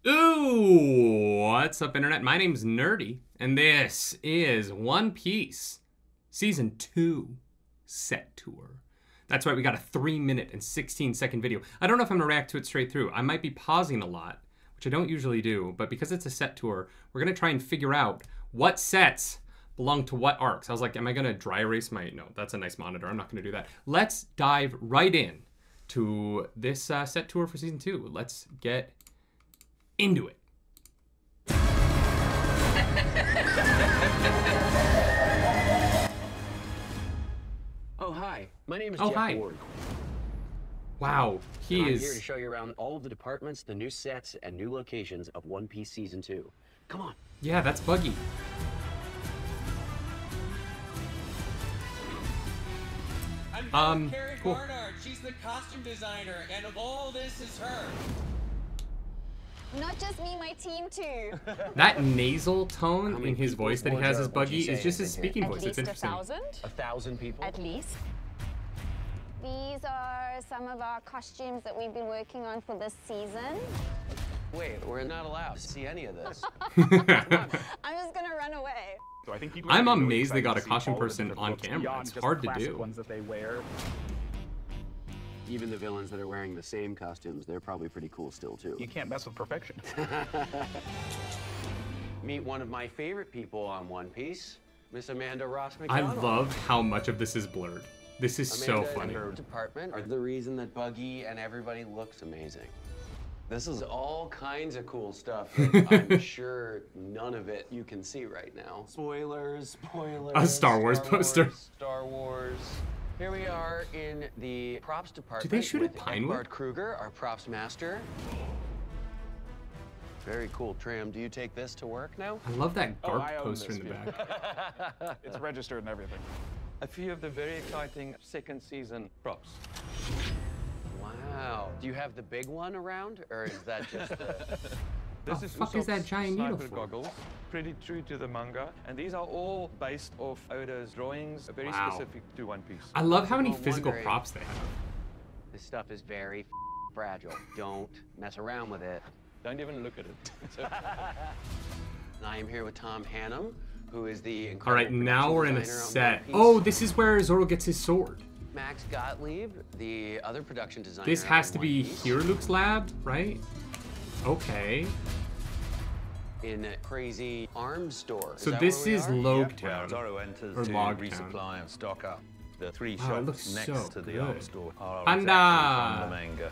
Ooh, what's up, Internet? My name's Nerdy, and this is One Piece Season 2 Set Tour. That's right, we got a 3-minute and 16-second video. I don't know if I'm gonna react to it straight through. I might be pausing a lot, which I don't usually do, but because it's a set tour, we're gonna try and figure out what sets belong to what arcs. I was like, am I gonna dry erase my... No, that's a nice monitor. I'm not gonna do that. Let's dive right in to this set tour for Season 2. Let's get into it. Oh, hi. My name is Oh, Jeff hi. Ward. Wow, he I'm is... here to show you around all of the departments, the new sets, and new locations of One Piece Season 2. Come on. Yeah, that's Buggy. Carrie cool. Barnard. She's the costume designer, and of all this is her. Not just me, my team too. That nasal How tone many in his people's voice that he has as wardrobe would you Buggy is say just is his in here? speaking At voice. least It's interesting. 1,000. 1,000 people? At least. These are some of our costumes that we've been working on for this season. Wait, we're not allowed to see any of this. I'm just gonna run away. So I think people I'm are really amazed they excited got to a see costume all the person different on looks camera. beyond It's just hard the to classic do. ones that they wear. Even the villains that are wearing the same costumes, they're probably pretty cool still, too. You can't mess with perfection. Meet one of my favorite people on One Piece, Miss Amanda Ross I McDonald. love how much of this is blurred. This is so Amanda funny. and her department are the reason that Buggy and everybody looks amazing. This is all kinds of cool stuff that I'm sure none of it you can see right now. Spoilers. A Star Wars poster. Star Wars. Here we are in the props department. Do they shoot at with Pinewood? Edvard Kruger, our props master. Very cool, Tram. Do you take this to work now? I love that Oh, Garp I own poster this in the view. back. It's registered and everything. A few of the very exciting second season props. Wow. Do you have the big one around, or is that just the... This The is fuck is that Usopp's giant needle sniper for? goggles, pretty true to the manga, and these are all based off Oda's drawings, very Wow. specific to One Piece. I love how many I'm physical wondering- props they have. This stuff is very fragile. Don't mess around with it. Don't even look at it. And I am here with Tom Hannum, who is the All right, incredible now we're in a production set. designer on Oh, One this is where Zoro gets his sword. Piece. Max Gottlieb, the other production designer. This has on to One be Piece. Hero Luke's lab, right? Okay. In a crazy arms store. So that this where we is are? Logue Well, Town. Zoro enters Or to Log resupply Town. and stock up. The three Wow, it shops looks next so to the good. arms store are Panda! exactly from the manga.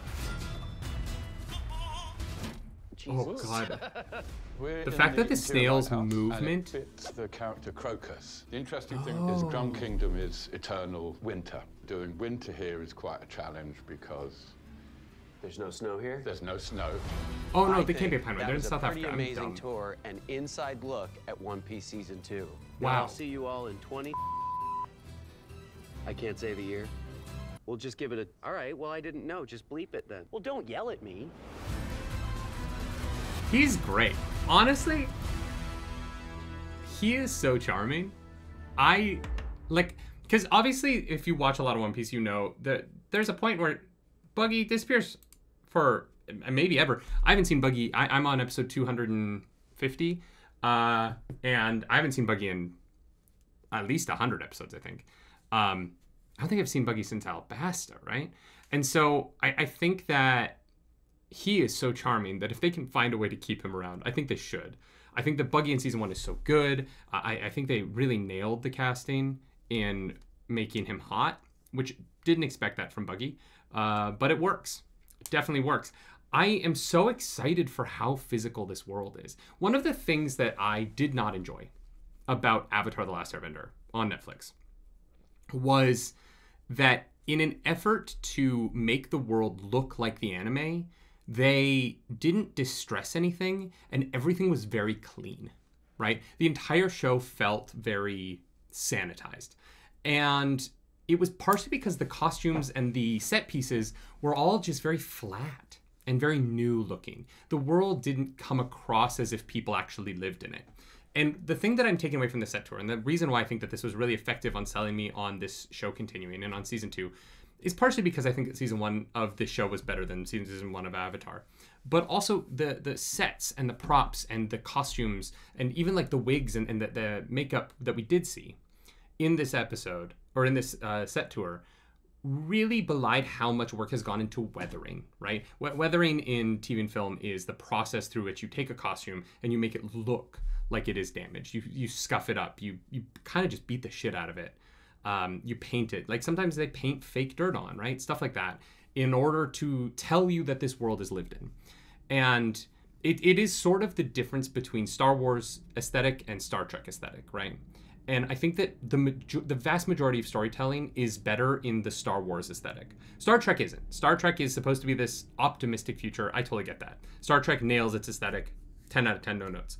Oh Jesus. god. We're The in fact that the Imperial snail's Lighthouse, movement- and it fits the character Crocus. The interesting thing is Drum Oh. Kingdom is eternal winter. Doing winter here is quite a challenge because There's no snow here. there's no snow. Oh no, I they can't be a think Pinewood. that They're in was South a pretty Africa. I'm amazing dumb. tour and inside look at One Piece Season 2. Wow. I'll see you all in 20... I can't say the year. We'll just give it a... All right, well, I didn't know. Just bleep it then. Well, don't yell at me. He's great. Honestly, he is so charming. I like, because obviously if you watch a lot of One Piece, you know that there's a point where Buggy disappears for maybe ever. I haven't seen Buggy. I'm on episode 250, and I haven't seen Buggy in at least 100 episodes, I think. I don't think I've seen Buggy since Alabasta, right? And so I think that he is so charming that if they can find a way to keep him around, I think they should. I think that Buggy in season 1 is so good. I think they really nailed the casting in making him hot, which didn't expect that from Buggy, but it works. It definitely works. I am so excited for how physical this world is. One of the things that I did not enjoy about Avatar: The Last Airbender on Netflix was that in an effort to make the world look like the anime, they didn't distress anything and everything was very clean, right? The entire show felt very sanitized. And it was partially because the costumes and the set pieces were all just very flat and very new looking. The world didn't come across as if people actually lived in it. And the thing that I'm taking away from the set tour, and the reason why I think that this was really effective on selling me on this show continuing and on season 2, is partially because I think that season 1 of this show was better than season 1 of Avatar. But also the sets and the props and the costumes and even like the wigs and the makeup that we did see in this episode or in this set tour really belied how much work has gone into weathering, right? Weathering in TV and film is the process through which you take a costume and you make it look like it is damaged. You scuff it up. You kind of just beat the shit out of it. You paint it. Like sometimes they paint fake dirt on, right? Stuff like that in order to tell you that this world is lived in. And it is sort of the difference between Star Wars aesthetic and Star Trek aesthetic, right? And I think that the vast majority of storytelling is better in the Star Wars aesthetic. Star Trek isn't. Star Trek is supposed to be this optimistic future. I totally get that. Star Trek nails its aesthetic. 10 out of 10, no notes.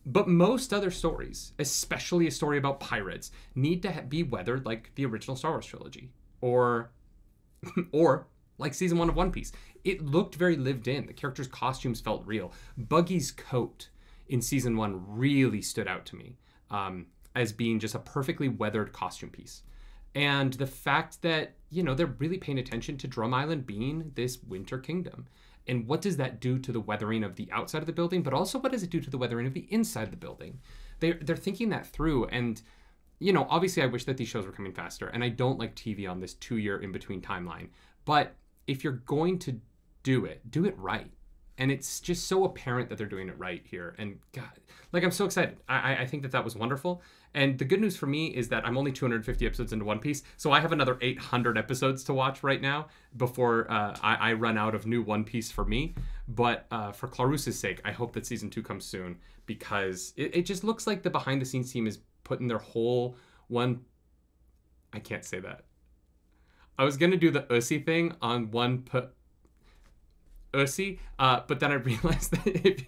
But most other stories, especially a story about pirates, need to be weathered like the original Star Wars trilogy. Or like season 1 of One Piece. It looked very lived in. The characters' costumes felt real. Buggy's coat in season 1 really stood out to me as being just a perfectly weathered costume piece. And the fact that, you know, they're really paying attention to Drum Island being this winter kingdom. And what does that do to the weathering of the outside of the building, but also what does it do to the weathering of the inside of the building? They're thinking that through. And, you know, obviously I wish that these shows were coming faster. And I don't like TV on this 2-year in-between timeline. But if you're going to do it right. And it's just so apparent that they're doing it right here. And God, like, I'm so excited. I think that was wonderful. And the good news for me is that I'm only 250 episodes into One Piece. So I have another 800 episodes to watch right now before I run out of new One Piece for me. But for Clarus's sake, I hope that season 2 comes soon, because it just looks like the behind the scenes team is putting their whole I can't say that. I was going to do the Ussi thing on Ussi, but then I realized that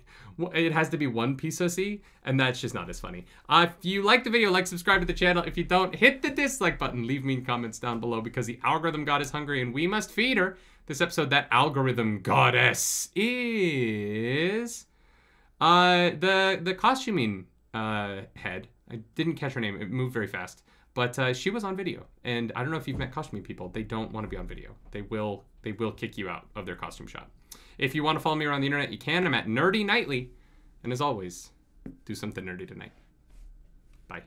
it has to be One Piece Ussi, and that's just not as funny. If you like the video, subscribe to the channel. If you don't, hit the dislike button. Leave me comments down below, because the algorithm god is hungry and we must feed her. This episode, that algorithm goddess is the costuming head. I didn't catch her name. It moved very fast. But she was on video, and I don't know if you've met costuming people. They don't want to be on video. They will kick you out of their costume shot. If you want to follow me around the internet, you can. I'm at Nerdy Nightly. And as always, do something nerdy tonight. Bye.